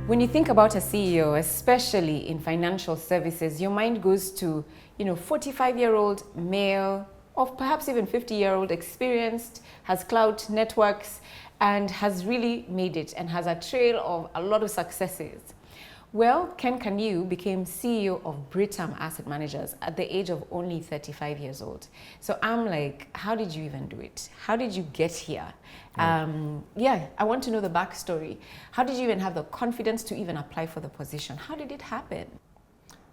When you think about a CEO, especially in financial services, your mind goes to, 45-year-old male, or perhaps even 50-year-old, experienced, has cloud networks, and has really made it and has a trail of a lot of successes. Well, Ken Kaniu became CEO of Britam Asset Managers at the age of only 35 years old. So I'm like, how did you even do it? How did you get here? I want to know the backstory. How did you even have the confidence to even apply for the position? How did it happen?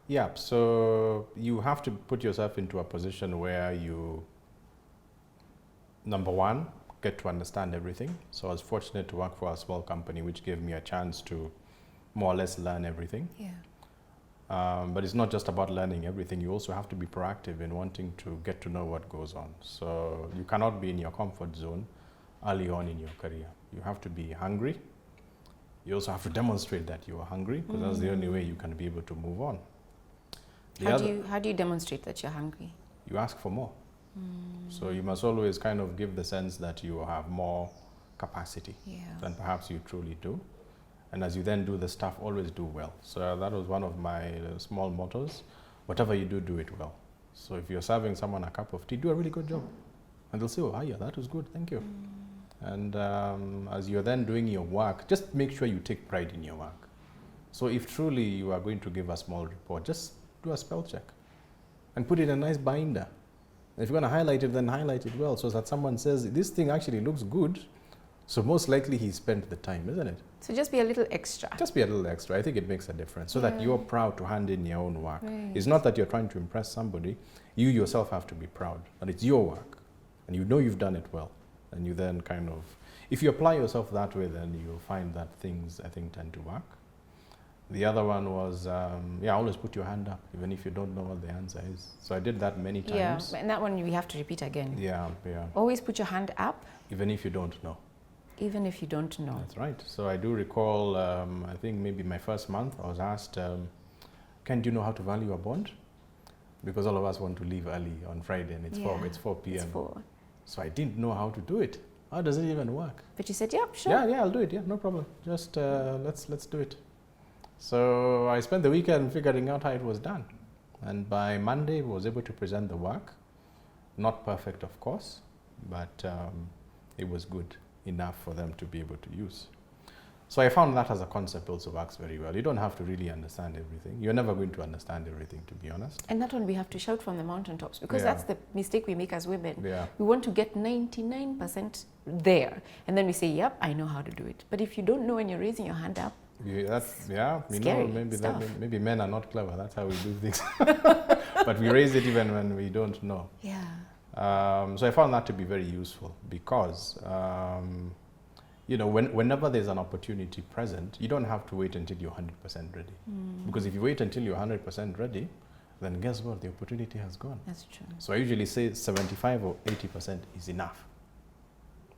Yeah, so you have to put yourself into a position where you, number one, get to understand everything. So I was fortunate to work for a small company which gave me a chance to more or less learn everything. Yeah. But it's not just about learning everything. You also have to be proactive in wanting to get to know what goes on. So you cannot be in your comfort zone early on in your career. You have to be hungry. You also have to demonstrate that you are hungry, because that's the only way you can be able to move on. How do you demonstrate that you're hungry? You ask for more. So you must always kind of give the sense that you have more capacity than perhaps you truly do. And as you then do the stuff, always do well. So that was one of my small mottos. Whatever you do, do it well. So if you're serving someone a cup of tea, do a really good job. And they'll say, oh, yeah, that was good, thank you. And as you're then doing your work, just make sure you take pride in your work. So if truly you are going to give a small report, just do a spell check and put it in a nice binder. If you're going to highlight it, then highlight it well so that someone says, this thing actually looks good. So most likely he spent the time, isn't it? So just be a little extra. Just be a little extra. I think it makes a difference so that you're proud to hand in your own work. Right. It's not that you're trying to impress somebody. You yourself have to be proud that it's your work and you know you've done it well. And you then kind of, if you apply yourself that way, then you'll find that things, I think, tend to work. The other one was, always put your hand up, even if you don't know what the answer is. So I did that many times. Yeah, and that one we have to repeat again. Yeah. Always put your hand up. Even if you don't know. Even if you don't know. That's right. So I do recall, I think maybe my first month, I was asked, Ken, do you know how to value a bond? Because all of us want to leave early on Friday and it's 4 p.m. It's 4. So I didn't know how to do it. How does it even work? But you said, yeah, sure. Yeah, I'll do it. Yeah, no problem. Just let's do it. So I spent the weekend figuring out how it was done. And by Monday, I was able to present the work. Not perfect, of course, but it was good enough for them to be able to use. So I found that as a concept also works very well. You don't have to really understand everything. You're never going to understand everything, to be honest. And that one we have to shout from the mountaintops, because that's the mistake we make as women. Yeah. We want to get 99% there. And then we say, yep, I know how to do it. But if you don't know when you're raising your hand up, maybe men are not clever. That's how we do things. But we raise it even when we don't know. Yeah. So I found that to be very useful because, whenever there's an opportunity present, you don't have to wait until you're 100% ready. Because if you wait until you're 100% ready, then guess what? The opportunity has gone. That's true. So I usually say 75 or 80% is enough.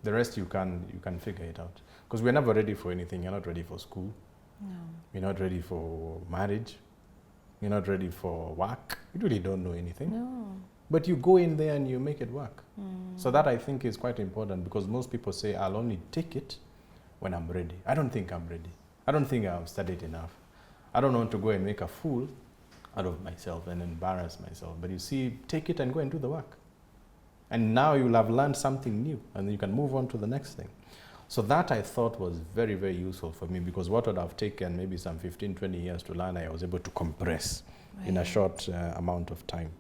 The rest you can figure it out. Because we're never ready for anything. You're not ready for school. No. You're not ready for marriage. You're not ready for work. You really don't know anything. No. But you go in there and you make it work. So that I think is quite important, because most people say, I'll only take it when I'm ready. I don't think I'm ready. I don't think I've studied enough. I don't want to go and make a fool out of myself and embarrass myself. But you see, take it and go and do the work. And now you'll have learned something new and you can move on to the next thing. So that I thought was very, very useful for me, because what would have taken maybe some 15, 20 years to learn, I was able to compress in a short amount of time.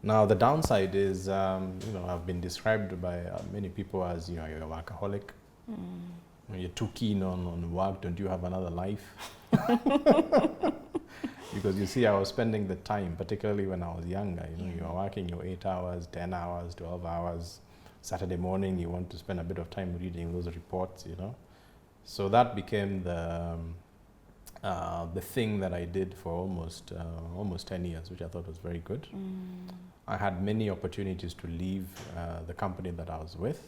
Now, the downside is, I've been described by many people as, you're a workaholic. You're too keen on work. Don't you have another life? Because you see, I was spending the time, particularly when I was younger, you are working your 8 hours, 10 hours, 12 hours. Saturday morning, you want to spend a bit of time reading those reports, So that became the thing that I did for almost 10 years, which I thought was very good. I had many opportunities to leave the company that I was with.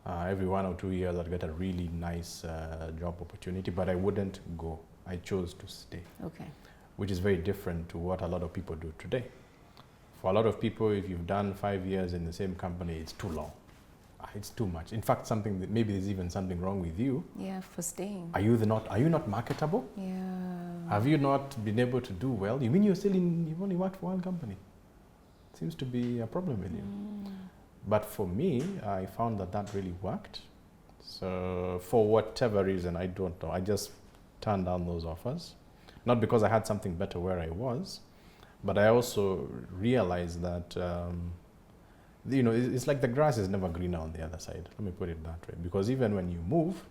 Every 1 or 2 years, I'd get a really nice job opportunity, but I wouldn't go. I chose to stay. Okay. Which is very different to what a lot of people do today. For a lot of people, if you've done 5 years in the same company, it's too long. it's too much. In fact, something that maybe there's even something wrong with you. Yeah, for staying. Are you not marketable? Yeah. Have you not been able to do well? You mean you've only worked for one company? Seems to be a problem with you. But for me, I found that really worked. So for whatever reason, I don't know, I just turned down those offers. Not because I had something better where I was, but I also realized that, it's like the grass is never greener on the other side. Let me put it that way. Because even when you move,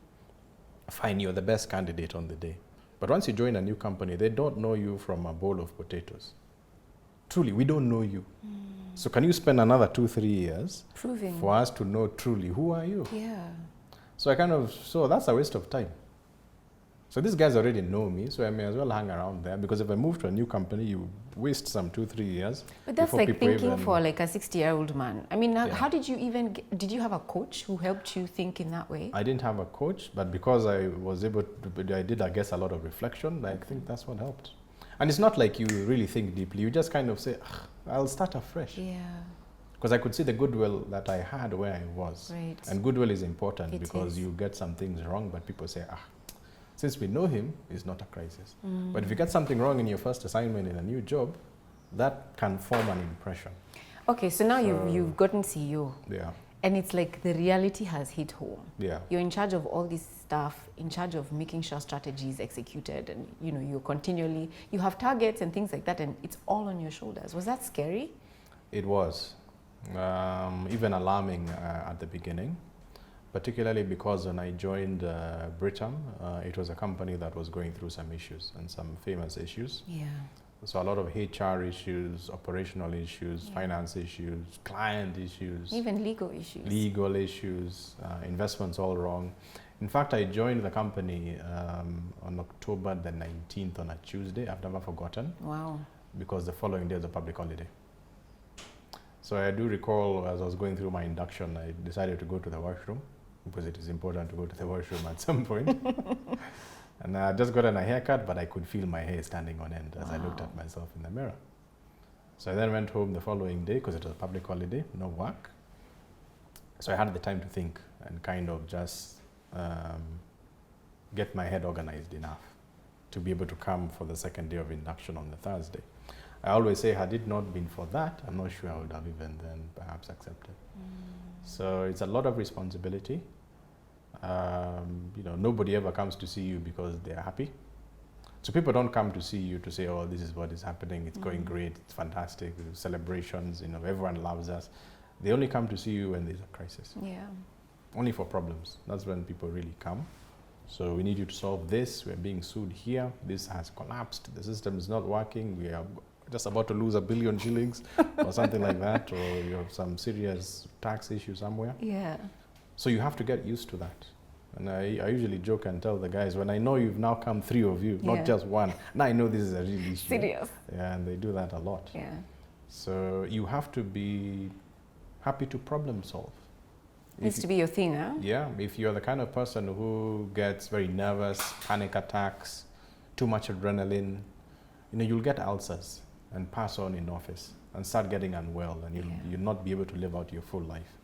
fine, you're the best candidate on the day. But once you join a new company, they don't know you from a bowl of potatoes. Truly, we don't know you. So can you spend another 2-3 years proving for us to know truly who are you? Yeah. So that's a waste of time. So these guys already know me, so I may as well hang around there, because if I move to a new company, you waste some 2-3 years. But that's like thinking for like a 60-year-old man. I mean, how did you even did you have a coach who helped you think in that way? I didn't have a coach, but because I was able to, I did, I guess, a lot of reflection. I think that's what helped. And it's not like you really think deeply. You just kind of say, I'll start afresh. Yeah. Because I could see the goodwill that I had where I was. Right. And goodwill is important because you get some things wrong, but people say, since we know him, it's not a crisis. But if you get something wrong in your first assignment in a new job, that can form an impression. Okay, so now you've gotten CEO. Yeah. And it's like the reality has hit home. Yeah. You're in charge of all this stuff, in charge of making sure strategy is executed, and you have targets and things like that, and it's all on your shoulders. Was that scary? It was. Even alarming at the beginning, particularly because when I joined Britam, it was a company that was going through some issues, and some famous issues. Yeah. So a lot of HR issues, operational issues, finance issues, client issues. Even legal issues. Legal issues, investments all wrong. In fact, I joined the company on October the 19th on a Tuesday. I've never forgotten. Wow. Because the following day was a public holiday. So I do recall, as I was going through my induction, I decided to go to the washroom, because it is important to go to the washroom at some point. And I just got a haircut, but I could feel my hair standing on end as I looked at myself in the mirror. So I then went home the following day, because it was a public holiday, no work. So I had the time to think and kind of just get my head organized enough to be able to come for the second day of induction on the Thursday. I always say, had it not been for that, I'm not sure I would have even then perhaps accepted. So it's a lot of responsibility. Nobody ever comes to see you because they're happy. So people don't come to see you to say, oh, this is what is happening, it's going great, it's fantastic, celebrations, everyone loves us. They only come to see you when there's a crisis. Yeah. Only for problems. That's when people really come. So we need you to solve this, we're being sued here, this has collapsed, the system is not working, we are just about to lose 1 billion shillings or something like that, or you have some serious tax issue somewhere. Yeah. So you have to get used to that. And I usually joke and tell the guys, when I know you've now come 3 of you, not just one, now I know this is a real issue. Serious. Yeah, and they do that a lot. Yeah. So you have to be happy to problem solve. Needs to be your thing, huh? Yeah, if you're the kind of person who gets very nervous, panic attacks, too much adrenaline, you'll get ulcers and pass on in office and start getting unwell, and you'll not be able to live out your full life.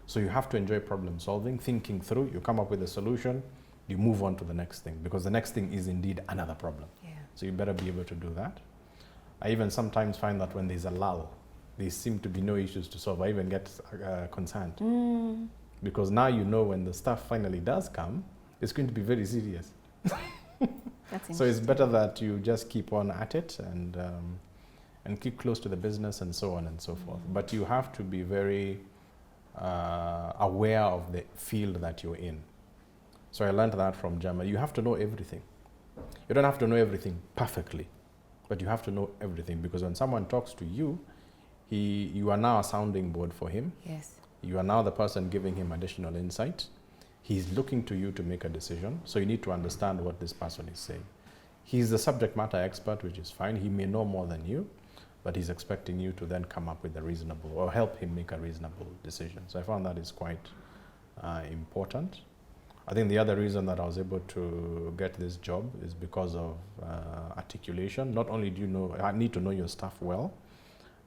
So you have to enjoy problem solving, thinking through, you come up with a solution, you move on to the next thing, because the next thing is indeed another problem. Yeah. So you better be able to do that. I even sometimes find that when there's a lull, there seem to be no issues to solve. I even get concerned. Because now when the stuff finally does come, it's going to be very serious. So it's better that you just keep on at it and keep close to the business and so on and so forth. But you have to be very aware of the field that you're in. So I learned that from Jama. You have to know everything. You don't have to know everything perfectly, but you have to know everything, because when someone talks to you, you are now a sounding board for him. Yes. You are now the person giving him additional insight. He's looking to you to make a decision, so you need to understand what this person is saying. He's the subject matter expert, which is fine. He may know more than you, but he's expecting you to then come up with a reasonable, or help him make a reasonable decision. So I found that is quite important. I think the other reason that I was able to get this job is because of articulation. Not only do I need to know your stuff well,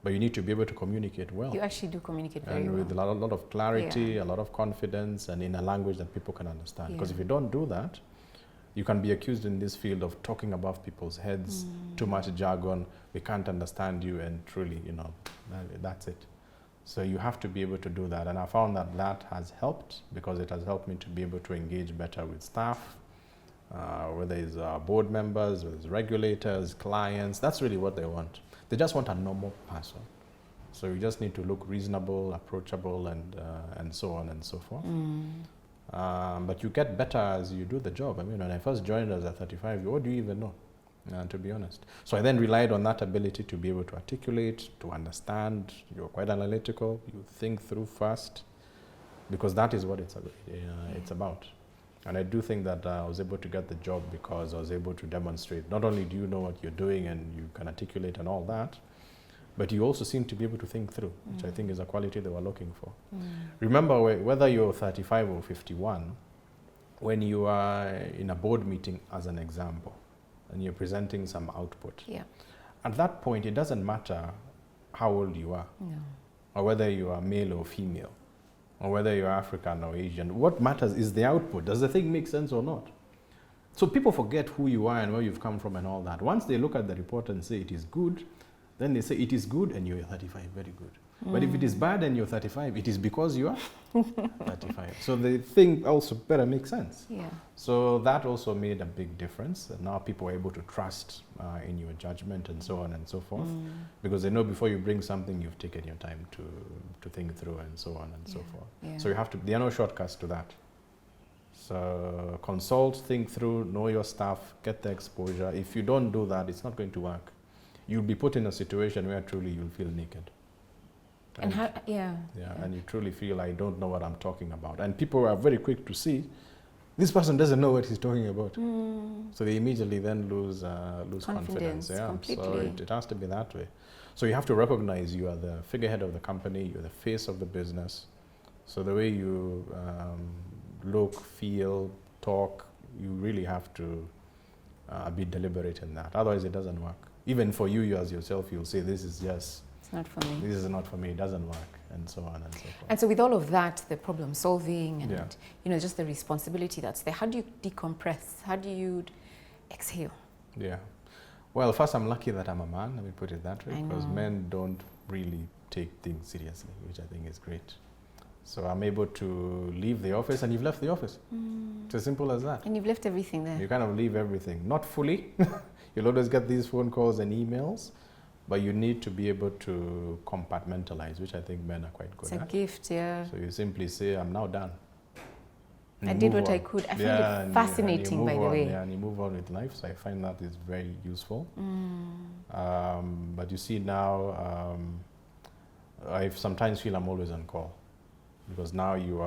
but you need to be able to communicate well. You actually do communicate very and well. with a lot of clarity, a lot of confidence, and in a language that people can understand. Because if you don't do that, you can be accused in this field of talking above people's heads, too much jargon, we can't understand you, and truly, you know, that's it. So you have to be able to do that. And I found that that has helped, because it has helped me to be able to engage better with staff, whether it's board members, whether it's regulators, clients. That's really what they want. They just want a normal person. So you just need to look reasonable, approachable, and so on and so forth. But you get better as you do the job. I mean, when I first joined as a 35, what do you even know, to be honest? So I then relied on that ability to be able to articulate, to understand. You're quite analytical. You think through fast, because that is what it's about. And I do think that I was able to get the job because I was able to demonstrate, not only do you know what you're doing and you can articulate and all that, but you also seem to be able to think through, which I think is a quality they were looking for. Remember, whether you're 35 or 51, when you are in a board meeting, as an example, and you're presenting some output, at that point, it doesn't matter how old you are, or whether you are male or female, or whether you're African or Asian. What matters is the output. Does the thing make sense or not? So people forget who you are and where you've come from and all that. Once they look at the report and say it is good, then they say it is good and you're 35, very good. But if it is bad and you're 35, it is because you are 35. So the thing also better make sense. So that also made a big difference. And now people are able to trust in your judgment and so on and so forth. Because they know before you bring something, you've taken your time to think through and so on and so forth. So you have to, there are no shortcuts to that. So consult, think through, know your stuff, get the exposure. If you don't do that, it's not going to work. You'll be put in a situation where truly you'll feel naked. And how, and you truly feel, I don't know what I'm talking about. And people are very quick to see, this person doesn't know what he's talking about. So they immediately then lose confidence. So it has to be that way. So you have to recognize you are the figurehead of the company, you're the face of the business. So the way you look, feel, talk, you really have to be deliberate in that. Otherwise it doesn't work. Even for you as yourself, you'll say, this is just, it's not for me. This is not for me, it doesn't work, and so on and so forth. And so with all of that, the problem solving and you know, just the responsibility that's there, how do you decompress? How do you exhale? Well, first, I'm lucky that I'm a man, let me put it that way, because men don't really take things seriously, which I think is great. So I'm able to leave the office, and you've left the office. It's as simple as that. And you've left everything there. You kind of leave everything, not fully. You'll always get these phone calls and emails, but you need to be able to compartmentalize, which I think men are quite good at. It's a gift, So you simply say, I'm now done. I did what I could. I find it fascinating, by the way. And you move on with life, so I find that is very useful. But you see now, I sometimes feel I'm always on call, because now you're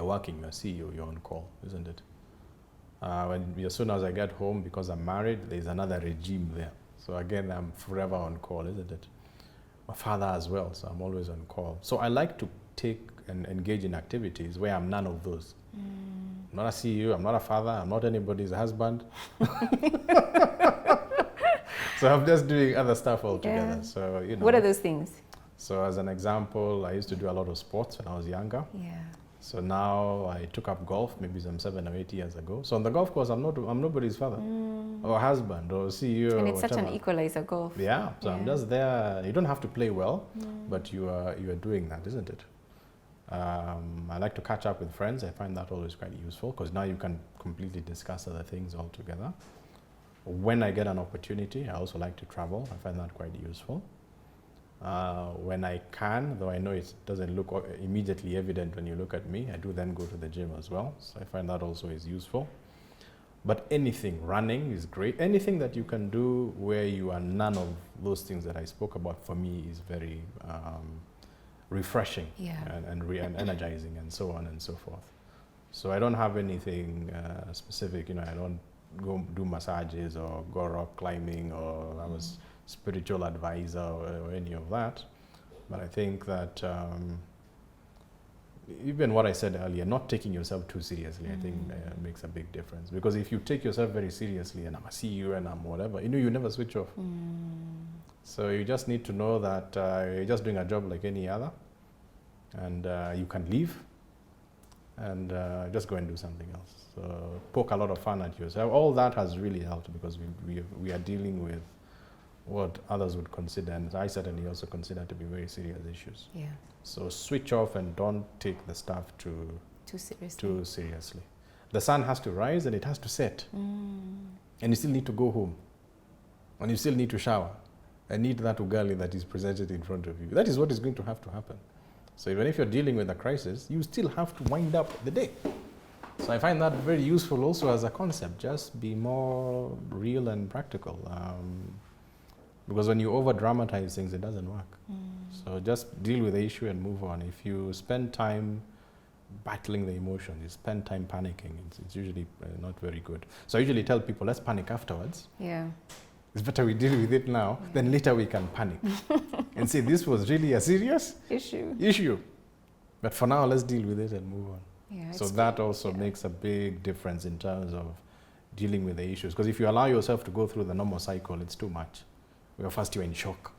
working, you're CEO, you're on call, isn't it? As soon as I get home, because I'm married, there's another regime there. So again, I'm forever on call, isn't it? My father as well, so I'm always on call. So I like to take and engage in activities where I'm none of those. I'm not a CEO, I'm not a father, I'm not anybody's husband. So I'm just doing other stuff altogether. So, you know. What are those things? So as an example, I used to do a lot of sports when I was younger. So now I took up golf maybe some 7 or 8 years ago. So on the golf course, I'm nobody's father or husband or CEO. And it's or such an equalizer, golf. So I'm just there. You don't have to play well, but you are doing that, isn't it? I like to catch up with friends. I find that always quite useful, because now you can completely discuss other things altogether. When I get an opportunity, I also like to travel. I find that quite useful. When I can, though I know it doesn't look immediately evident when you look at me, I do then go to the gym as well. So I find that also is useful. But anything, running is great. Anything that you can do where you are none of those things that I spoke about, for me is very refreshing and energizing, and so on and so forth. So I don't have anything specific, you know, I don't go do massages or go rock climbing or I was spiritual advisor or any of that. But I think that even what I said earlier, not taking yourself too seriously, I think makes a big difference. Because if you take yourself very seriously, and I'm a CEO and I'm whatever, you know, you never switch off. So you just need to know that you're just doing a job like any other, and you can leave and just go and do something else. So poke a lot of fun at yourself. All that has really helped because we are dealing with what others would consider, and I certainly also consider to be very serious issues. Yeah. So switch off and don't take the stuff too seriously. The sun has to rise and it has to set. And you still need to go home. And you still need to shower. And eat that ugali that is presented in front of you. That is what is going to have to happen. So even if you're dealing with a crisis, you still have to wind up the day. So I find that very useful also as a concept. Just be more real and practical. Because when you over-dramatize things, it doesn't work. So just deal with the issue and move on. If you spend time battling the emotion, you spend time panicking, it's usually not very good. So I usually tell people, let's panic afterwards. Yeah. It's better we deal with it now, then later we can panic and say this was really a serious issue. But for now, let's deal with it and move on. Yeah, so that also makes a big difference in terms of dealing with the issues. Because if you allow yourself to go through the normal cycle, it's too much. Where first you're in shock,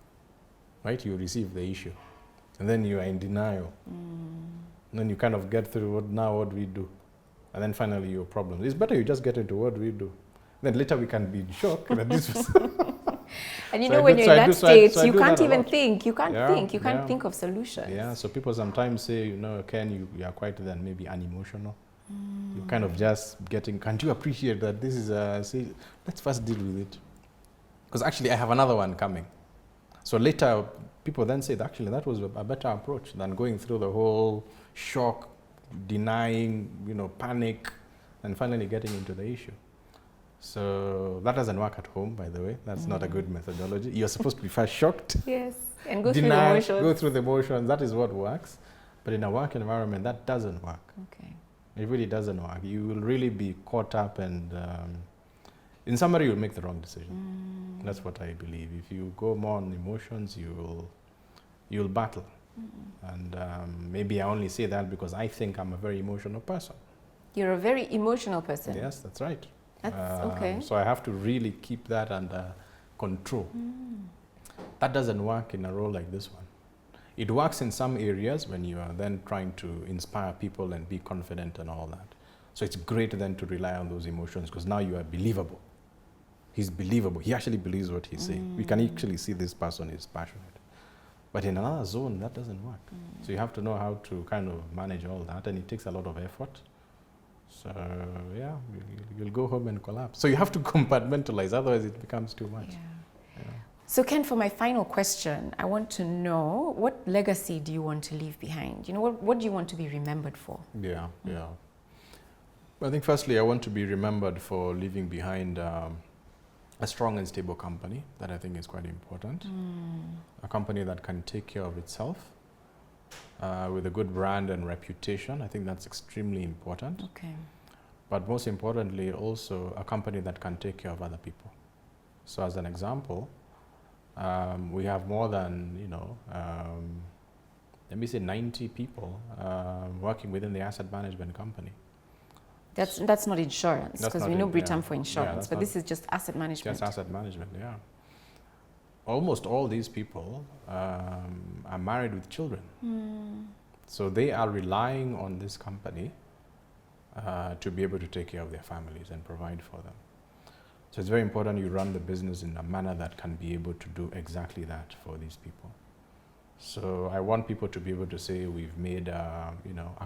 right? You receive the issue, and then you are in denial. And then you kind of get through what do we do? And then finally your problem. It's better you just get into what do we do. Then later we can be in shock that this was and you know, when you're in that state, you can't even think. You can't think. You can't think of solutions. Yeah, so people sometimes say, you know, Ken, you are quite then maybe unemotional. You're kind of just getting, can't you appreciate that this is let's first deal with it. Because actually I have another one coming. So later people then say that actually that was a better approach than going through the whole shock, denying, you know, panic, and finally getting into the issue. So that doesn't work at home, by the way. That's not a good methodology. You're supposed to be first shocked. Yes, and go through the emotions. Go through the emotions. That is what works. But in a work environment, that doesn't work. Okay. It really doesn't work. You will really be caught up, and in summary, you'll make the wrong decision. That's what I believe. If you go more on emotions, you'll battle. And maybe I only say that because I think I'm a very emotional person. You're a very emotional person. Yes, that's right. That's okay. So I have to really keep that under control. That doesn't work in a role like this one. It works in some areas when you are then trying to inspire people and be confident and all that. So it's great then to rely on those emotions because now you are believable. He's believable. He actually believes what he's saying. We can actually see this person is passionate. But in another zone, that doesn't work. So you have to know how to kind of manage all that, and it takes a lot of effort. So yeah, you'll go home and collapse. So you have to compartmentalize, otherwise it becomes too much. Yeah. So Ken, for my final question, I want to know, what legacy do you want to leave behind? You know, what do you want to be remembered for? Yeah. I think firstly, I want to be remembered for leaving behind a strong and stable company. That I think is quite important. A company that can take care of itself with a good brand and reputation. I think that's extremely important. Okay. But most importantly, also a company that can take care of other people. So as an example, we have more than, let me say 90 people working within the asset management company. That's not insurance, because we know Britam for insurance, but this is just asset management. Just asset management, yeah. Almost all these people are married with children. So they are relying on this company to be able to take care of their families and provide for them. So it's very important you run the business in a manner that can be able to do exactly that for these people. So I want people to be able to say we've made a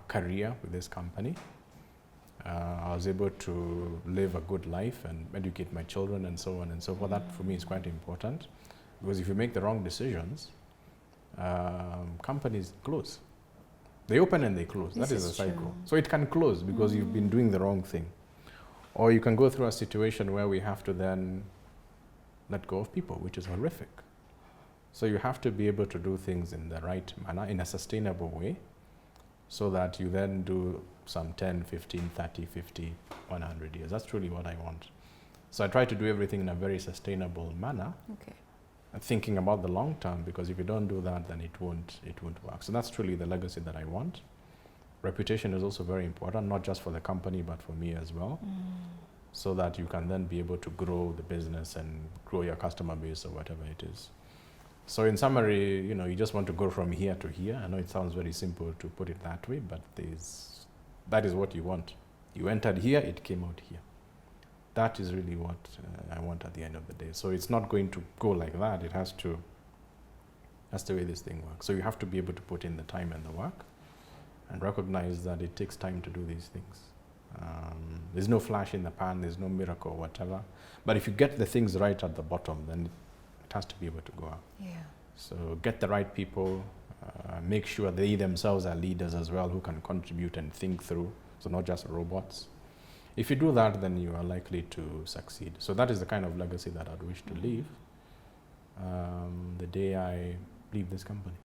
career with this company. I was able to live a good life and educate my children and so on and so forth. That for me is quite important, because if you make the wrong decisions, companies close. They open and they close. That is a cycle. True. So it can close because you've been doing the wrong thing. Or you can go through a situation where we have to then let go of people, which is horrific. So you have to be able to do things in the right manner, in a sustainable way, so that you then do some 10, 15, 30, 50, 100 years. That's truly what I want. So I try to do everything in a very sustainable manner. Okay. Thinking about the long term, because if you don't do that, then it won't work. So that's truly the legacy that I want. Reputation is also very important, not just for the company, but for me as well, so that you can then be able to grow the business and grow your customer base or whatever it is. So in summary, you know, you just want to go from here to here. I know it sounds very simple to put it that way, but that is what you want. You entered here, it came out here. That is really what I want at the end of the day. So it's not going to go like that. It has to, that's the way this thing works. So you have to be able to put in the time and the work and recognize that it takes time to do these things. There's no flash in the pan, there's no miracle or whatever. But if you get the things right at the bottom, then it has to be able to go up. Yeah. So get the right people, make sure they themselves are leaders as well who can contribute and think through, so not just robots. If you do that, then you are likely to succeed. So that is the kind of legacy that I'd wish to leave the day I leave this company.